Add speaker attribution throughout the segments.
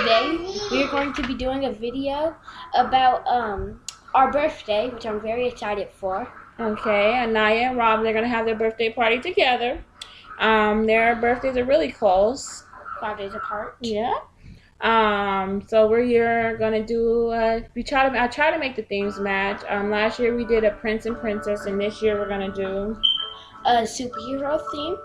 Speaker 1: today we are going to be doing a video about our birthday, which I'm very excited for.
Speaker 2: Okay, Anaya and Rob, they're going to have their birthday party together. Their birthdays are really close.
Speaker 1: 5 days apart.
Speaker 2: Yeah. So we're gonna do. I try to make the themes match. Last year we did a prince and princess, and this year we're gonna do
Speaker 1: a superhero theme.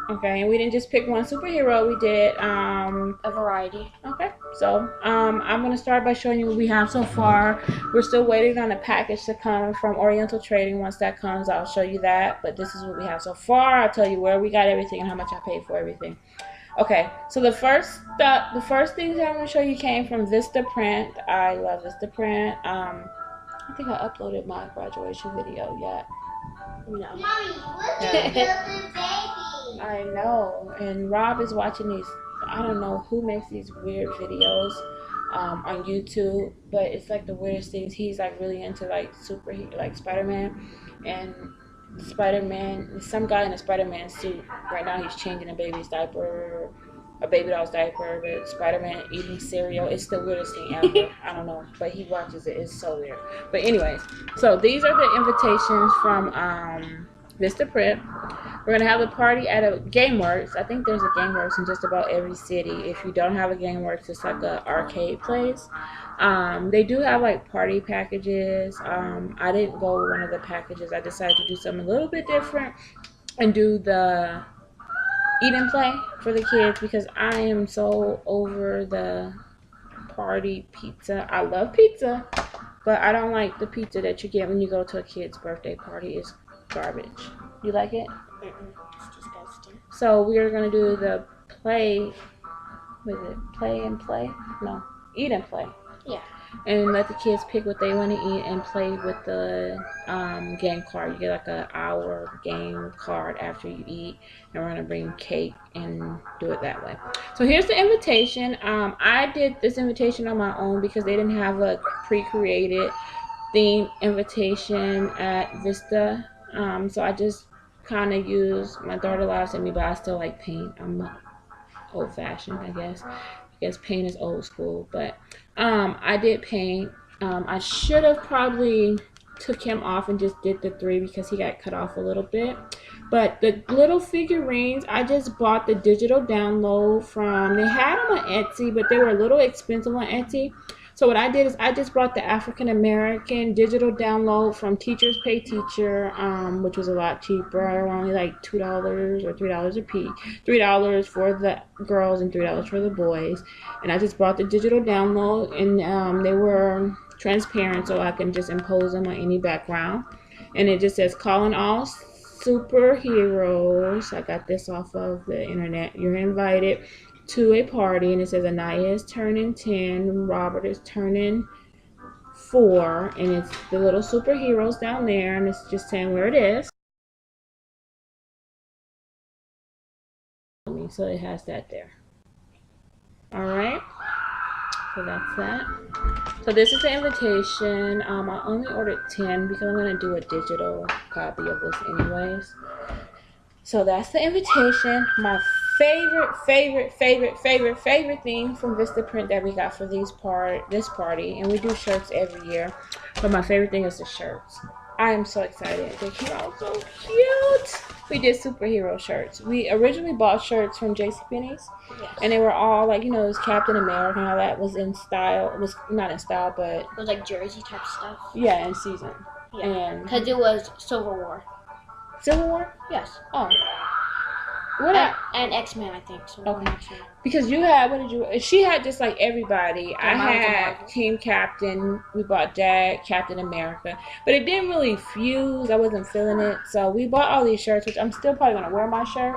Speaker 2: Okay, and we didn't just pick one superhero. We did
Speaker 1: a variety.
Speaker 2: Okay, so I'm gonna start by showing you what we have so far. We're still waiting on a package to come from Oriental Trading. Once that comes, I'll show you that. But this is what we have so far. I'll tell you where we got everything and how much I paid for everything. Okay, so the first things I'm gonna show you came from Vista Print. I love Vista Print. I think I uploaded my graduation video yet.
Speaker 1: No.
Speaker 3: Mommy, look at the baby.
Speaker 2: I know, and Rob is watching these. I don't know who makes these weird videos on YouTube, but it's like the weirdest things. He's like really into like Spider-Man, and Spider-Man. Some guy in a Spider-Man suit. Right now, he's changing a baby's diaper, a baby doll's diaper, with Spider-Man eating cereal. It's the weirdest thing ever. I don't know, but he watches it. It's so weird. But anyways, so these are the invitations from Vista Print. We're gonna have a party at a GameWorks. I think there's a GameWorks in just about every city. If you don't have a GameWorks, it's like a arcade place. They do have like party packages. I didn't go with one of the packages. I decided to do something a little bit different and do the eat and play for the kids because I am so over the party pizza. I love pizza, but I don't like the pizza that you get when you go to a kid's birthday party. It's garbage. You like it?
Speaker 1: It's disgusting.
Speaker 2: So we are gonna do the play. What is it? Play and play? No, eat and play.
Speaker 1: Yeah.
Speaker 2: And let the kids pick what they want to eat and play with the game card. You get like an hour game card after you eat, and we're gonna bring cake and do it that way. So here's the invitation. I did this invitation on my own because they didn't have a pre-created theme invitation at Vista. So I just kind of use, my daughter laughs at me, but I still like paint. I'm old-fashioned, I guess. I guess paint is old school, but I did paint. I should have probably took him off and just did the 3 because he got cut off a little bit. But the little figurines, I just bought the digital download from, they had them on Etsy, but they were a little expensive on Etsy. So what I did is I just brought the African American digital download from Teachers Pay Teacher, which was a lot cheaper, only like $2 or $3 a piece. $3 for the girls and $3 for the boys. And I just brought the digital download, and they were transparent, so I can just impose them on any background. And it just says calling all superheroes. I got this off of the internet. You're invited to a party, and it says Anaya is turning 10, Robert is turning 4, and it's the little superheroes down there, and it's just saying where it is. So it has that there. Alright, so that's that. So this is the invitation. I only ordered 10 because I'm going to do a digital copy of this anyways. So that's the invitation. My favorite thing from Vista Print that we got for this party, and we do shirts every year, but my favorite thing is the shirts. I am so excited. They came out so cute. We did superhero shirts. We originally bought shirts from JCPenney's,
Speaker 1: yes,
Speaker 2: and they were all like, you know, it was Captain America and all that was in style. It was not in style, but
Speaker 1: it was like jersey type stuff.
Speaker 2: Yeah, in season.
Speaker 1: Yeah, because it was Civil War.
Speaker 2: Civil War?
Speaker 1: Yes.
Speaker 2: Oh.
Speaker 1: And X-Men, I think. So okay. X-Men.
Speaker 2: Because you had, what did you? She had just like everybody. I had Team Captain. We bought Jack, Captain America, but it didn't really fuse. I wasn't feeling it, so we bought all these shirts, which I'm still probably gonna wear my shirt.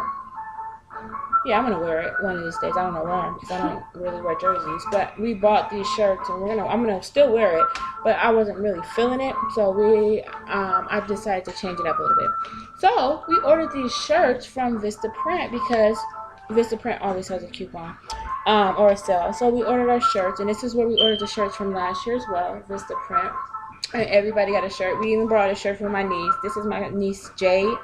Speaker 2: Yeah, I'm gonna wear it one of these days. I don't know why, because I don't really wear jerseys. But we bought these shirts, and I'm gonna still wear it. But I wasn't really feeling it, so I decided to change it up a little bit. So we ordered these shirts from Vista Print because Vista Print always has a coupon or a sale. So we ordered our shirts, and this is where we ordered the shirts from last year as well, Vista Print. And everybody got a shirt. We even brought a shirt for my niece. This is my niece Jade.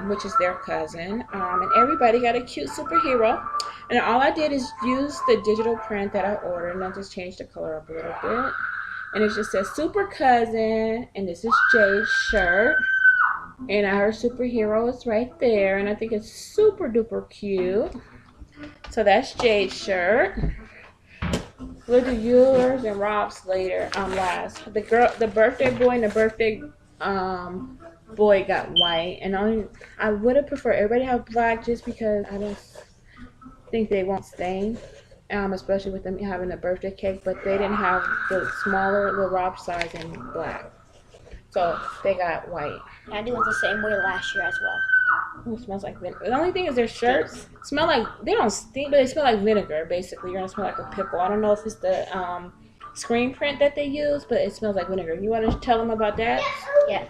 Speaker 2: which is their cousin. And everybody got a cute superhero. And all I did is use the digital print that I ordered, and I just changed the color up a little bit. And it just says Super Cousin, and this is Jay's shirt. And her superhero is right there, and I think it's super duper cute. So that's Jade's shirt. We'll do yours and Rob's later, last. The birthday boy and the birthday boy got white, and I would have preferred everybody to have black just because I don't think they won't stain, especially with them having a birthday cake. But they didn't have the smaller, the Rob size in black, so they got white.
Speaker 1: I do it the same way last year as well.
Speaker 2: It smells like vinegar. The only thing is their shirts smell like, they don't stink, but they smell like vinegar, basically. You're going to smell like a pickle. I don't know if it's the screen print that they use, but it smells like vinegar. You want to tell them about that?
Speaker 1: Yeah.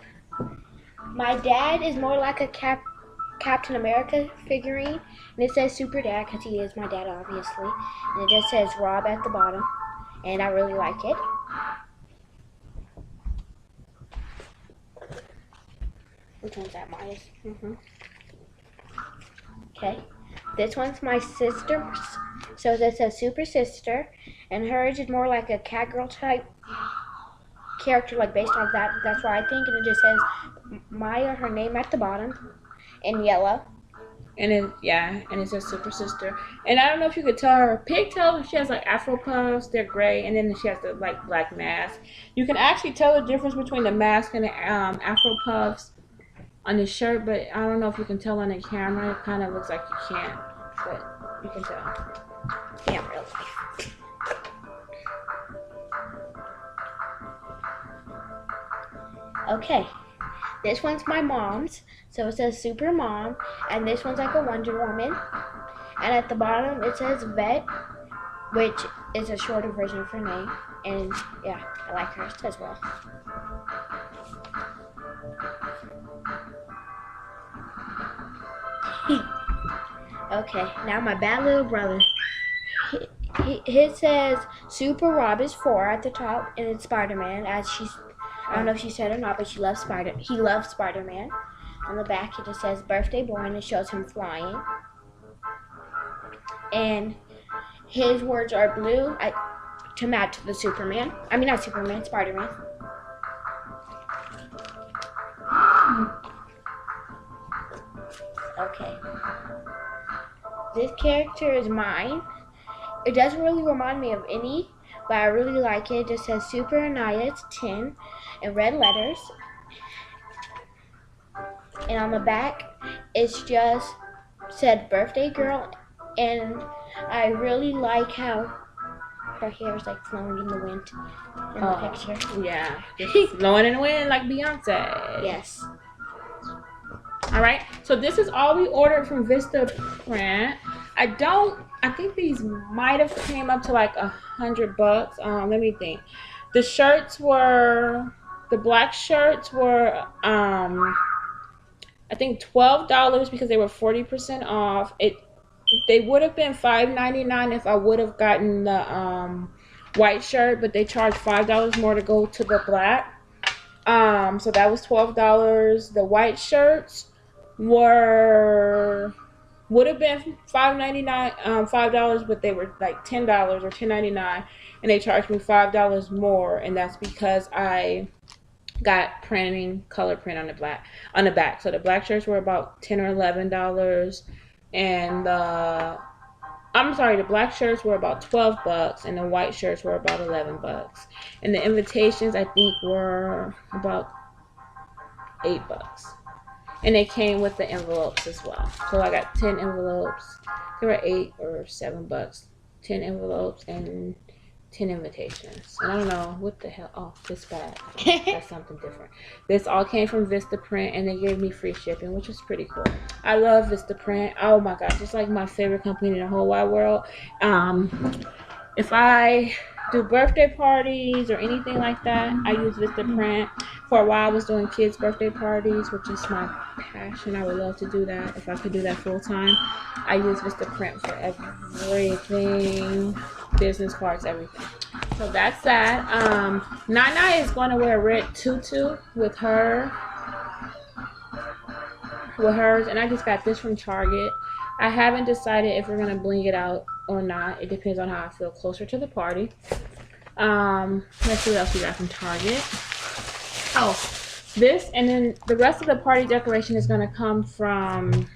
Speaker 1: My dad is more like a Captain America figurine, and it says Super Dad because he is my dad, obviously. And it just says Rob at the bottom, and I really like it. Which one's that, Maya? Okay. This one's my sister's. So this says Super Sister, and hers is more like a cat girl type character, like based on that. That's what I think, and it just says Maya, her name at the bottom, in yellow.
Speaker 2: And it says Super Sister. And I don't know if you could tell her pigtails. She has like Afro puffs. They're gray, and then she has the like black mask. You can actually tell the difference between the mask and the Afro puffs on the shirt, but I don't know if you can tell on the camera. It kind of looks like you can't, but you can tell.
Speaker 1: Yeah, real life. Okay, this one's my mom's, so it says Super Mom, and this one's like a Wonder Woman, and at the bottom it says Vet, which is a shorter version of her name, and yeah, I like hers as well. Okay, now my bad little brother. His says Super Rob is 4 at the top, and it's Spider-Man. I don't know if she said or not, but he loves Spider-Man. On the back, it just says Birthday Boy, and it shows him flying. And his words are blue to match the Superman. I mean, not Superman, Spider-Man. Okay. This character is mine. It doesn't really remind me of any, but I really like it. It just says Super Anaya, it's 10, in red letters. And on the back, it's just said Birthday Girl, and I really like how her hair is like flowing in the wind in the picture.
Speaker 2: Yeah, just blowing in the wind like Beyonce.
Speaker 1: Yes.
Speaker 2: All right, so this is all we ordered from Vista Print. I think these might have came up to like $100. Let me think. The black shirts were I think $12 because they were 40% off. They would have been $5.99 if I would have gotten the white shirt, but they charged $5 more to go to the black. So that was $12. The white shirts would have been $5.99, but they were like $10 or $10.99, and they charged me $5 more, and that's because I got color print on the back. So the black shirts were about $10 or $11, and the black shirts were about $12, and the white shirts were about $11, and the invitations I think were about $8. And they came with the envelopes as well. So I got 10 envelopes. They were $8 or $7. 10 envelopes and 10 invitations. And I don't know what the hell. Oh, this bag. That's something different. This all came from Vista Print, and they gave me free shipping, which is pretty cool. I love Vista Print. Oh my gosh, it's like my favorite company in the whole wide world. If I do birthday parties or anything like that, I use Vista Print. For a while I was doing kids' birthday parties, which is my passion. I would love to do that if I could do that full time. I use Vista Print for everything, business cards, everything. So that's that. Nana is going to wear a red tutu with her with hers, and I just got this from Target. I haven't decided if we're gonna bling it out or not. It depends on how I feel closer to the party. Let's see what else we got from Target. Oh, this, and then the rest of the party decoration is gonna come from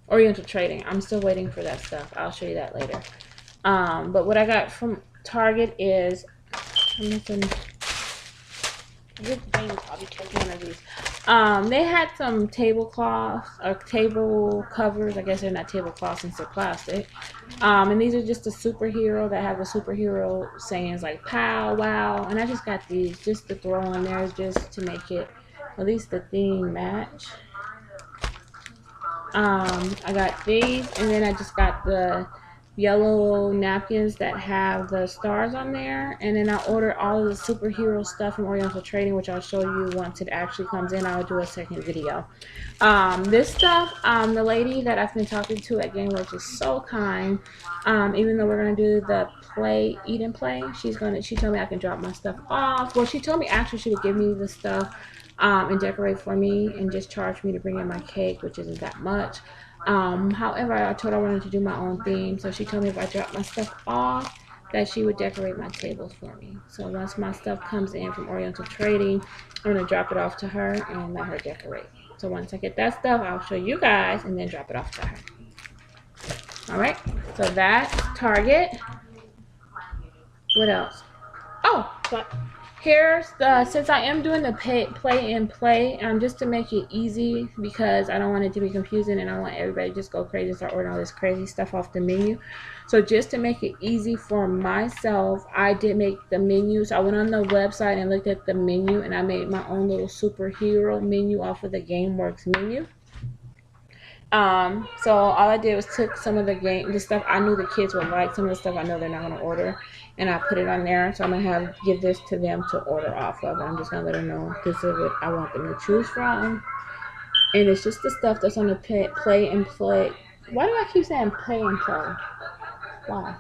Speaker 2: Oriental Trading. I'm still waiting for that stuff. I'll show you that later. But what I got from Target is I'm missing.
Speaker 1: This thing probably took
Speaker 2: One of these. They had some tablecloths or table covers. I guess they're not tablecloths since they're plastic. And these are just a superhero that have a superhero sayings like "pow wow." And I just got these just to throw on there, just to make it at least the theme match. I got these, and then I just got the yellow napkins that have the stars on there, and then I ordered all of the superhero stuff from Oriental Trading, which I'll show you once it actually comes in. I'll do a second video. This stuff, the lady that I've been talking to at GameWorks is so kind. Even though we're gonna do the eat and play, she told me I can drop my stuff off. Well, she told me actually she would give me the stuff and decorate for me and just charge me to bring in my cake, which isn't that much. However, I told her I wanted to do my own theme, so she told me if I dropped my stuff off, that she would decorate my tables for me. So once my stuff comes in from Oriental Trading, I'm gonna drop it off to her and let her decorate. So once I get that stuff, I'll show you guys and then drop it off to her. All right, so that's Target. What else? Oh, but here's the, since I am doing the play and play, just to make it easy, because I don't want it to be confusing and I want everybody to just go crazy and start ordering all this crazy stuff off the menu. So just to make it easy for myself, I did make the menu. So I went on the website and looked at the menu, and I made my own little superhero menu off of the GameWorks menu. So all I did was took some of the stuff I knew the kids would like, some of the stuff I know they're not gonna order, and I put it on there. So I'm gonna give this to them to order off of. I'm just gonna let them know this is what I want them to choose from, and it's just the stuff that's on the play and play. Why do I keep saying play and play? Why?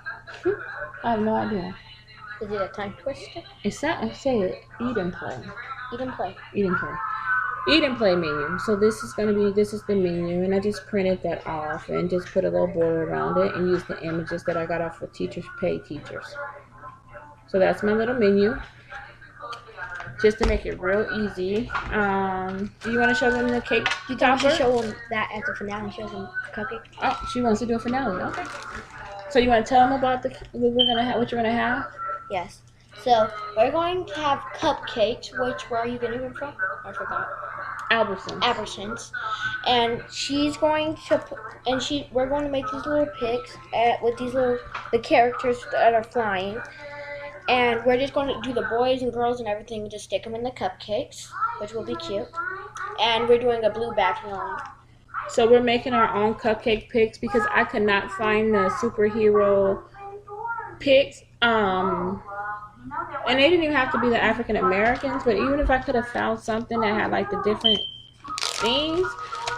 Speaker 2: I have no idea.
Speaker 1: Is it a tongue twister?
Speaker 2: It's not. I say it. Eat and play.
Speaker 1: Eat and play.
Speaker 2: Eat and play. Eat and play menu. So this is the menu, and I just printed that off and just put a little border around it and used the images that I got off of Teachers Pay Teachers. So that's my little menu, just to make it real easy. Do you want to show them the cake?
Speaker 1: You thought we should show them that at the finale, show them the cupcake?
Speaker 2: Oh, she wants to do a finale. Okay. So you want to tell them about what you're gonna have?
Speaker 1: Yes. So we're going to have cupcakes. Where are you getting them from? I forgot. Albertsons. And she's going to we're going to make these little pics with the characters that are flying, and we're just going to do the boys and girls and everything and just stick them in the cupcakes, which will be cute. And we're doing a blue background.
Speaker 2: So we're making our own cupcake pics because I could not find the superhero pics. And they didn't even have to be the African Americans, but even if I could have found something that had like the different things,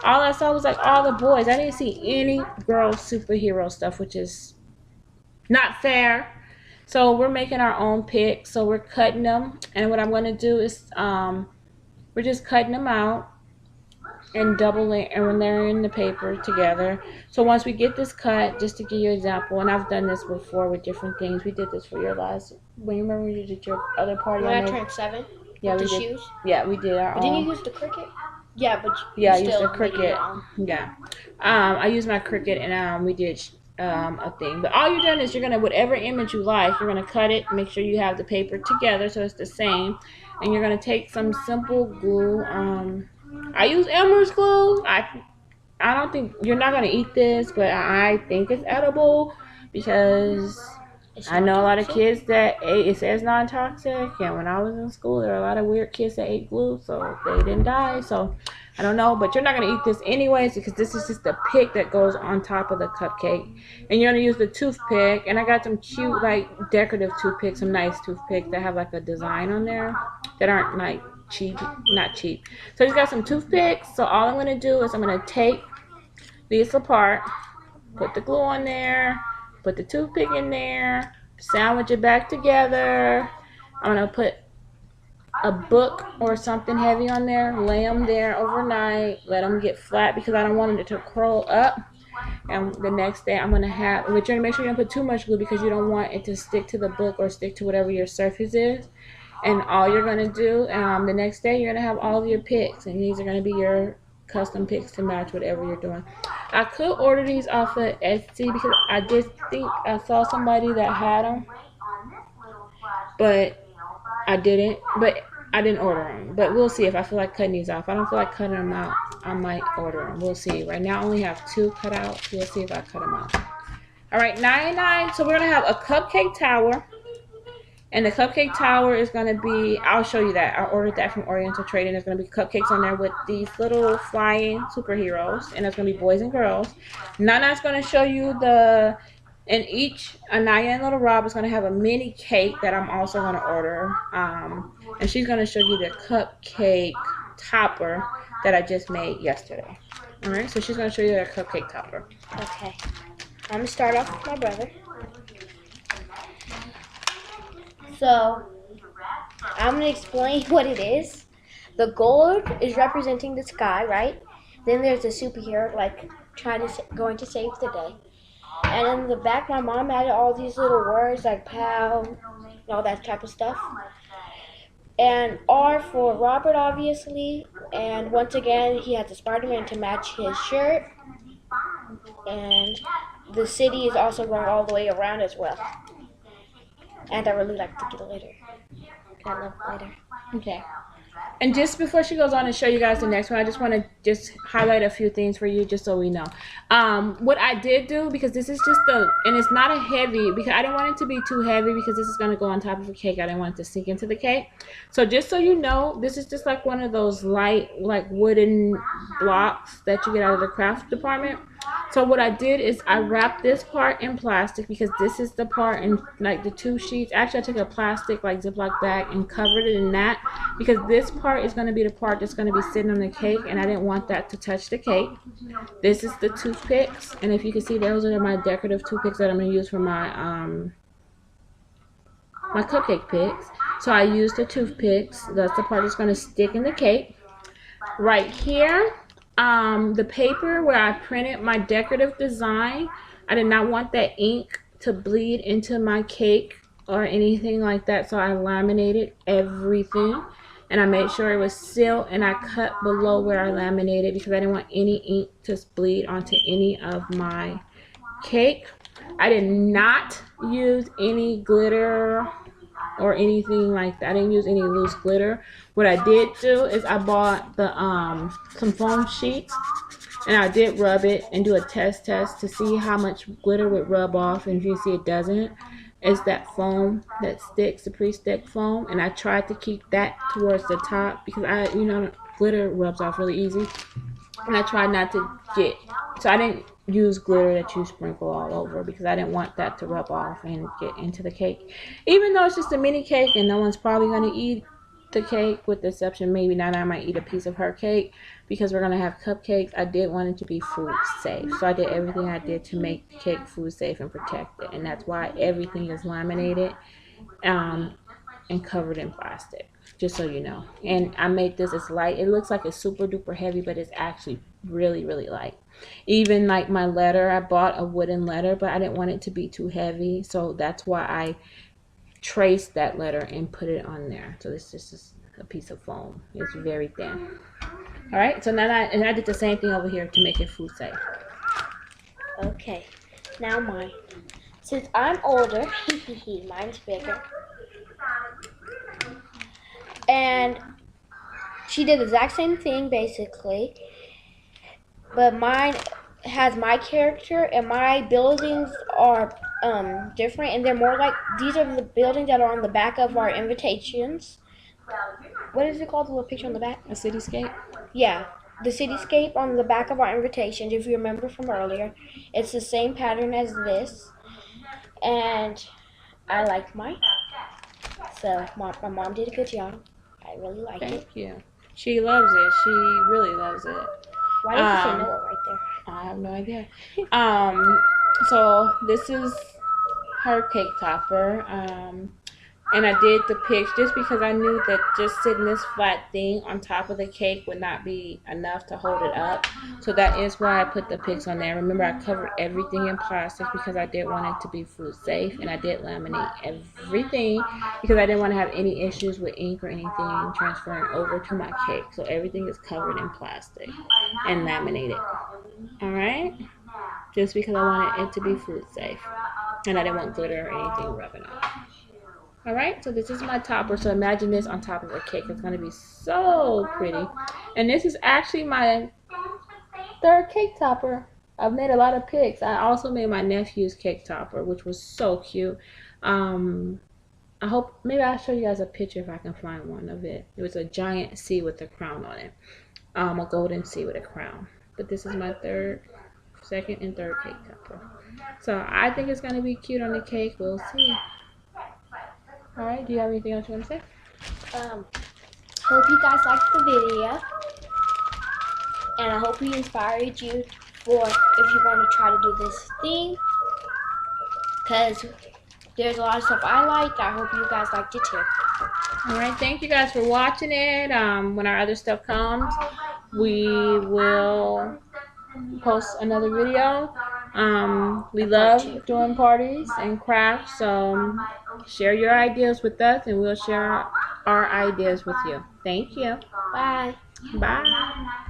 Speaker 2: all I saw was like all the boys. I didn't see any girl superhero stuff, which is not fair. So we're making our own pics. So we're cutting them, and what I'm going to do is we're just cutting them out and and we're layering the paper together. So once we get this cut, just to give you an example, and I've done this before with different things. We did this for your last. When you remember when you did your other party?
Speaker 1: When I turned 7.
Speaker 2: Yeah,
Speaker 1: with
Speaker 2: we
Speaker 1: the
Speaker 2: did.
Speaker 1: shoes.
Speaker 2: Yeah, we did our own.
Speaker 1: Didn't you use the Cricut? Yeah, but
Speaker 2: I used the Cricut. Yeah, I used my Cricut, and we did a thing. But all you're doing is you're gonna, whatever image you like, you're gonna cut it. Make sure you have the paper together so it's the same, and you're gonna take some simple glue. I use Elmer's glue. I don't think you're not gonna eat this, but I think it's edible because I know a lot of kids that ate. It says non-toxic, and when I was in school, there were a lot of weird kids that ate glue, so they didn't die. So I don't know, but you're not gonna eat this anyways because this is just the pick that goes on top of the cupcake, and you're gonna use the toothpick. And I got some cute, like decorative toothpicks, some nice toothpicks that have like a design on there that aren't like not cheap. So he's got some toothpicks. So all I'm gonna do is I'm gonna take these apart, put the glue on there, put the toothpick in there, sandwich it back together. I'm gonna put a book or something heavy on there, lay them there overnight, let them get flat because I don't want it to curl up. And the next day I'm going to have, but you're going to make sure you don't put too much glue because you don't want it to stick to the book or stick to whatever your surface is. And all you're going to do, the next day you're going to have all of your picks, and these are going to be your custom picks to match whatever you're doing. I could order these off of Etsy because I did think I saw somebody that had them, but I didn't order them. But we'll see if I feel like cutting these off. I don't feel like cutting them out. I might order them. We'll see. Right now I only have 2 cut out. We'll see if I cut them out. All right, $9.99. So we're going to have a cupcake tower. And the cupcake tower is going to be, I'll show you that. I ordered that from Oriental Trading. There's going to be cupcakes on there with these little flying superheroes. And there's going to be boys and girls. Nana's going to show you and each Anaya and Little Rob is going to have a mini cake that I'm also going to order. And she's going to show you the cupcake topper that I just made yesterday. All right, so she's going to show you the cupcake topper.
Speaker 1: Okay. I'm going to start off with my brother. So, I'm going to explain what it is. The gold is representing the sky, right? Then there's the superhero, like, going to save the day. And in the back, my mom added all these little words, like pal, and all that type of stuff. And R for Robert, obviously. And once again, he has the Spider-Man to match his shirt. And the city is also going all the way around as well. And I really like the glitter. I love glitter.
Speaker 2: Okay. And just before she goes on and show you guys the next one, I just want to just highlight a few things for you just so we know. What I did do, because this is just and it's not a heavy, because I didn't want it to be too heavy because this is going to go on top of a cake. I didn't want it to sink into the cake. So just so you know, this is just like one of those light, like wooden blocks that you get out of the craft department. So what I did is I wrapped this part in plastic because this is the part in like the 2 sheets. Actually, I took a plastic like Ziploc bag and covered it in that because this part is going to be the part that's going to be sitting on the cake, and I didn't want that to touch the cake. This is the toothpicks, and if you can see, those are my decorative toothpicks that I'm going to use for my my cupcake picks. So I used the toothpicks. That's the part that's going to stick in the cake. Right here, the paper where I printed my decorative design, I did not want that ink to bleed into my cake or anything like that, so I laminated everything and I made sure it was sealed, and I cut below where I laminated because I didn't want any ink to bleed onto any of my cake. I did not use any glitter or anything like that. I didn't use any loose glitter. What I did do is I bought the some foam sheets, and I did rub it and do a test to see how much glitter would rub off, and if you see it doesn't, it's that foam that sticks, the pre-stick foam, and I tried to keep that towards the top because glitter rubs off really easy, and I tried not to so I didn't use glitter that you sprinkle all over because I didn't want that to rub off and get into the cake. Even though it's just a mini cake and no one's probably going to eat the cake, with the exception maybe Nana might eat a piece of her cake because we're going to have cupcakes. I did want it to be food safe, so I did everything I did to make the cake food safe and protect it, and that's why everything is laminated and covered in plastic, just so you know. And I made this as light. It looks like it's super duper heavy, but it's actually really, really light. Even like my letter, I bought a wooden letter, but I didn't want it to be too heavy, so that's why I traced that letter and put it on there. So this is a piece of foam. It's very thin. All right, so now I did the same thing over here to make it food safe.
Speaker 1: Okay, now mine. Since I'm older, mine's bigger. And she did the exact same thing basically, but mine has my character, and my buildings are different, and they're more like, these are the buildings that are on the back of our invitations. What is it called, the little picture on the back?
Speaker 2: A cityscape?
Speaker 1: Yeah, the cityscape on the back of our invitations, if you remember from earlier. It's the same pattern as this, and I like mine. So my mom did a good job. I really like it.
Speaker 2: Thank you. She loves it. She really loves it.
Speaker 1: Why does it say Noah right there?
Speaker 2: I have no idea. So this is her cake topper. And I did the pics just because I knew that just sitting this flat thing on top of the cake would not be enough to hold it up. So that is why I put the pics on there. Remember, I covered everything in plastic because I did want it to be food safe, and I did laminate everything because I didn't want to have any issues with ink or anything transferring over to my cake. So everything is covered in plastic and laminated. All right, just because I wanted it to be food safe, and I didn't want glitter or anything rubbing off. All right, so this is my topper. So imagine this on top of a cake. It's going to be so pretty. And this is actually my third cake topper. I've made a lot of pics. I also made my nephew's cake topper, which was so cute. I hope, maybe I'll show you guys a picture if I can find one of it. It was a giant C with a crown on it. A golden C with a crown. But this is my second and third cake topper. So I think it's going to be cute on the cake. We'll see. All right, do you have anything else you want to say?
Speaker 1: Hope you guys liked the video, and I hope we inspired you for if you want to try to do this thing, because there's a lot of stuff I liked. I hope you guys liked it too.
Speaker 2: All right, thank you guys for watching it. When our other stuff comes, we will post another video. We love doing parties and crafts, so share your ideas with us and we'll share our ideas with you. Thank you.
Speaker 1: Bye.
Speaker 2: Bye.